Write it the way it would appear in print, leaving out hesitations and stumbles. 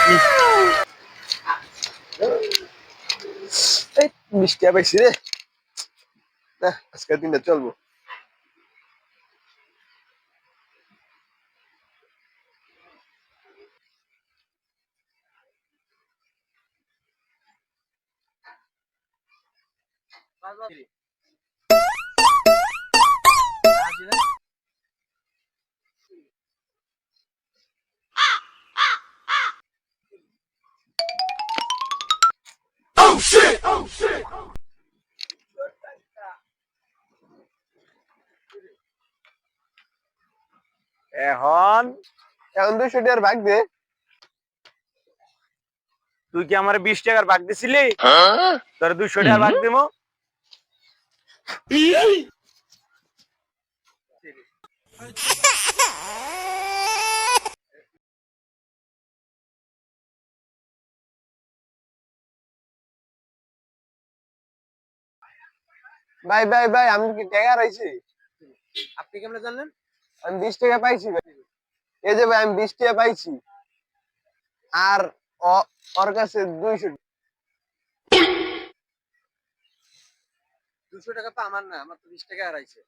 এই 20 টাকা পাইছি রে। না আজকের দিনটা চলবো। এখন এখন 200 টাকার ভাগ দে। তুই কি আমার 20 টাকার ভাগ দিছিলি? তোর 200 টাকার ভাগ দিমু। ভাই ভাই ভাই আমি কি টাকা রাইছি? আপনি কেমনে জানলেন? আমি 20 টাকা পাইছি ভাই। এই যে ভাই আমি 20 টাকা পাইছি। আর ওর কাছে 200। 200 টাকা তো আমার না, আমার তো 20 টাকা হারাইছে।